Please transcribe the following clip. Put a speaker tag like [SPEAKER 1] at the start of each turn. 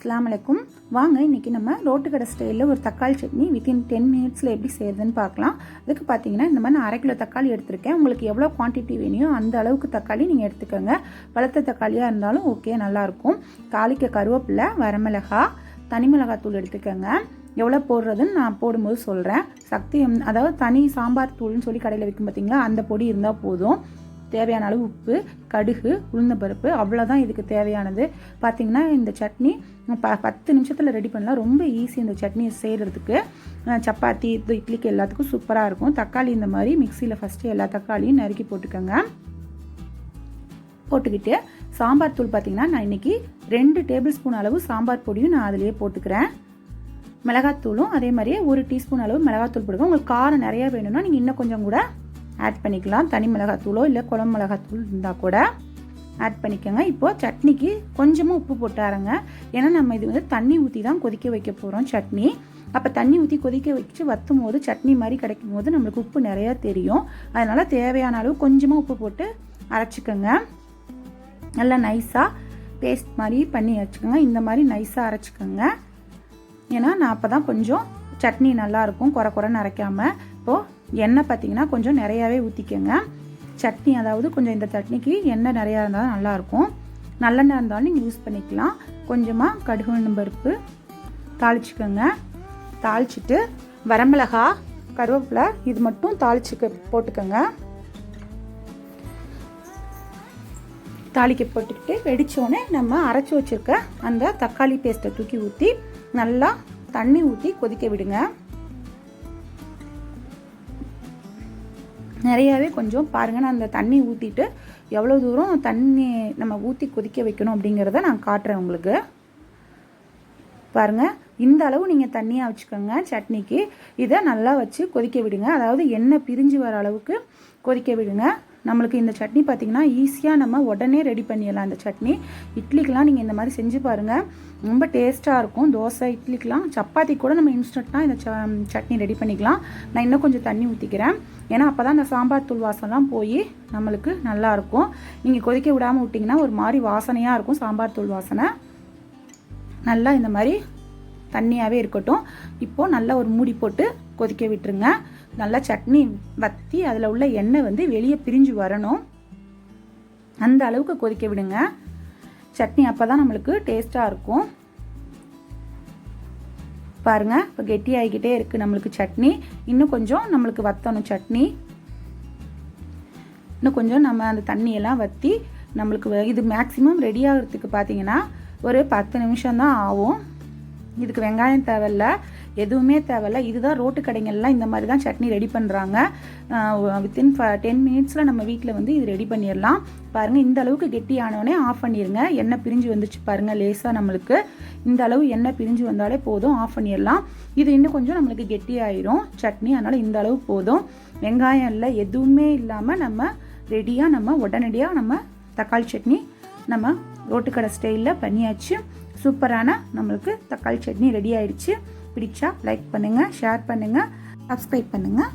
[SPEAKER 1] அஸ்ஸலாமு அலைக்கும். வாங்க இன்றைக்கி நம்ம ரோட்டு கடை ஸ்டைலில் ஒரு தக்காளி சட்னி வித்தின் 10 மினிட்ஸில் எப்படி செய்கிறதுன்னு பார்க்கலாம். அதுக்கு பார்த்தீங்கன்னா இந்த மாதிரி நான் 1/2 கிலோ தக்காளி எடுத்திருக்கேன். உங்களுக்கு எவ்வளோ குவான்டிட்டி வேணுமோ அந்த அளவுக்கு தக்காளி நீங்கள் எடுத்துக்கோங்க. பழுத்த தக்காளியாக இருந்தாலும் ஓகே, நல்லாயிருக்கும். தாளிக்க கருவேப்பிலை, வரமிளகா, தனி மிளகாத்தூள் எடுத்துக்கோங்க. எவ்வளோ போடுறதுன்னு நான் போடும்போது சொல்கிறேன். சக்தி அதாவது தனி சாம்பார் தூள்னு சொல்லி கடையில் விற்கும் பார்த்தீங்களா, அந்த பொடி இருந்தால் போதும். தேவையான அளவு உப்பு, கடுகு, உளுந்தம்பருப்பு, அவ்வளோதான் இதுக்கு தேவையானது. பார்த்திங்கன்னா இந்த சட்னி 10 நிமிஷத்தில் ரெடி பண்ணலாம். ரொம்ப ஈஸி இந்த சட்னி செய்கிறதுக்கு. சப்பாத்தி, இட்லிக்கு எல்லாத்துக்கும் சூப்பராக இருக்கும். தக்காளி இந்த மாதிரி மிக்சியில் ஃபஸ்ட்டு எல்லா தக்காளியும் நறுக்கி போட்டுக்கோங்க. போட்டுக்கிட்டு சாம்பார் தூள் பார்த்திங்கன்னா நான் இன்றைக்கி 2 டேபிள் ஸ்பூன் அளவு சாம்பார் பொடியும் நான் அதிலேயே போட்டுக்கிறேன். மிளகாத்தூளும் அதே மாதிரியே 1 டீஸ்பூன் அளவு மிளகாத்தூள் போடுங்க. உங்களுக்கு காரம் நிறையா வேணும்னா நீங்கள் இன்னும் கொஞ்சம் கூட ஆட் பண்ணிக்கலாம். தனி மிளகாத்தூளோ இல்லை குழம்பு மிளகாத்தூள் இருந்தால் கூட ஆட் பண்ணிக்கோங்க. இப்போது சட்னிக்கு கொஞ்சமாக உப்பு போட்டாருங்க. ஏன்னா நம்ம இது வந்து தண்ணி ஊற்றி தான் கொதிக்க வைக்க போகிறோம் சட்னி. அப்போ தண்ணி ஊற்றி கொதிக்க வச்சு வற்றும் போது சட்னி மாதிரி கிடைக்கும் போது நம்மளுக்கு உப்பு நிறையா தெரியும். அதனால் தேவையான அளவு கொஞ்சமாக உப்பு போட்டு அரைச்சிக்கோங்க. நல்லா நைஸாக பேஸ்ட் மாதிரி பண்ணி வச்சுக்கோங்க. இந்த மாதிரி நைஸாக அரைச்சிக்கோங்க. ஏன்னா நான் அப்போ தான் கொஞ்சம் சட்னி நல்லாயிருக்கும், குறை குறைன்னு அரைக்காமல். இப்போது எண்ணெய் பார்த்திங்கன்னா கொஞ்சம் நிறையாவே ஊற்றிக்கோங்க. சட்னி அதாவது கொஞ்சம் இந்த சட்னிக்கு எண்ணெய் நிறையா இருந்தாலும் நல்லாயிருக்கும். நல்லெண்ணெய் இருந்தாலும் நீங்கள் யூஸ் பண்ணிக்கலாம். கொஞ்சமாக கடுகு, உளுந்தம்பருப்பு தாளிச்சுக்கோங்க. தாளிச்சிட்டு வரமிளகா, கருவேப்பிலை இது மட்டும் தாளிச்சுக்க போட்டுக்கோங்க. தாளிக்க போட்டுக்கிட்டு வெடித்தோடனே நம்ம அரைச்சி வச்சுருக்க அந்த தக்காளி பேஸ்ட்டை தூக்கி ஊற்றி நல்லா தண்ணி ஊற்றி கொதிக்க விடுங்க. நிறையாவே கொஞ்சம் பாருங்கள், நான் அந்த தண்ணி ஊற்றிட்டு எவ்வளோ தூரம் தண்ணி நம்ம ஊற்றி கொதிக்க வைக்கணும் அப்படிங்கிறத நான் காட்டுறேன் உங்களுக்கு. பாருங்கள், இந்த அளவு நீங்கள் தண்ணியாக வச்சுக்கோங்க சட்னிக்கு. இதை நல்லா வச்சு கொதிக்க விடுங்க. அதாவது எண்ணெய் பிரிஞ்சு வர அளவுக்கு கொதிக்க விடுங்க. நம்மளுக்கு இந்த சட்னி பார்த்திங்கன்னா ஈஸியாக நம்ம உடனே ரெடி பண்ணிடலாம். இந்த சட்னி இட்லிக்கெலாம் நீங்கள் இந்த மாதிரி செஞ்சு பாருங்கள், ரொம்ப டேஸ்ட்டாக இருக்கும். தோசை, இட்லிக்கெலாம், சப்பாத்தி கூட நம்ம இன்ஸ்டண்ட்டாக இந்த சட்னி ரெடி பண்ணிக்கலாம். நான் இன்னும் கொஞ்சம் தண்ணி ஊற்றிக்கிறேன். ஏன்னா அப்போ தான் இந்த சாம்பார் தூள் வாசனைலாம் போய் நம்மளுக்கு நல்லாயிருக்கும். நீங்கள் கொதிக்க விடாமல் விட்டிங்கன்னா ஒரு மாதிரி வாசனையாக இருக்கும் சாம்பார் தூள் வாசனை. நல்லா இந்த மாதிரி தண்ணியாகவே இருக்கட்டும். இப்போது நல்லா ஒரு மூடி போட்டு கொதிக்க விட்டுருங்க. நல்லா சட்னி வற்றி அதில் உள்ள எண்ணெய் வந்து வெளியே பிரிஞ்சு வரணும். அந்த அளவுக்கு கொதிக்க விடுங்க சட்னி. அப்போ தான் நம்மளுக்கு டேஸ்ட்டாக இருக்கும். பாருங்கள், இப்போ கெட்டி ஆகிக்கிட்டே இருக்குது நம்மளுக்கு சட்னி. இன்னும் கொஞ்சம் நம்மளுக்கு வற்றணும் சட்னி. இன்னும் கொஞ்சம் நம்ம அந்த தண்ணியெல்லாம் வற்றி நம்மளுக்கு இது மேக்ஸிமம் ரெடி ஆகிறதுக்கு பார்த்தீங்கன்னா ஒரு 10 நிமிஷம் தான் ஆகும். இதுக்கு வெங்காயம் தேவையில்ல, எதுவுமே தேவையில்ல. இதுதான் ரோட்டு கடைங்கள்லாம் இந்த மாதிரி தான் சட்னி ரெடி பண்ணுறாங்க. வித்தின் 10 மினிட்ஸில் நம்ம வீட்டில் வந்து இது ரெடி பண்ணிடலாம். பாருங்கள், இந்த அளவுக்கு கெட்டி ஆனோடனே ஆஃப் பண்ணிடுங்க. எண்ணெய் பிரிஞ்சு வந்துச்சு பாருங்கள், லேசாக நம்மளுக்கு இந்த அளவு எண்ணெய் பிரிஞ்சு வந்தாலே போதும், ஆஃப் பண்ணிடலாம். இது இன்னும் கொஞ்சம் நம்மளுக்கு கெட்டி ஆயிரும் சட்னி. அதனால் இந்த அளவு போதும். வெங்காயம் இல்லை, எதுவுமே இல்லாமல் நம்ம ரெடியாக நம்ம உடனடியாக நம்ம தக்காளி சட்னி நம்ம ரோட்டு கடை ஸ்டைலில் பண்ணியாச்சு. சூப்பரான நம்மளுக்கு தக்காளி சட்னி ரெடி ஆயிடுச்சு. பிடிச்சா லைக் பண்ணுங்கள், ஷேர் பண்ணுங்கள், சப்ஸ்கிரைப் பண்ணுங்கள்.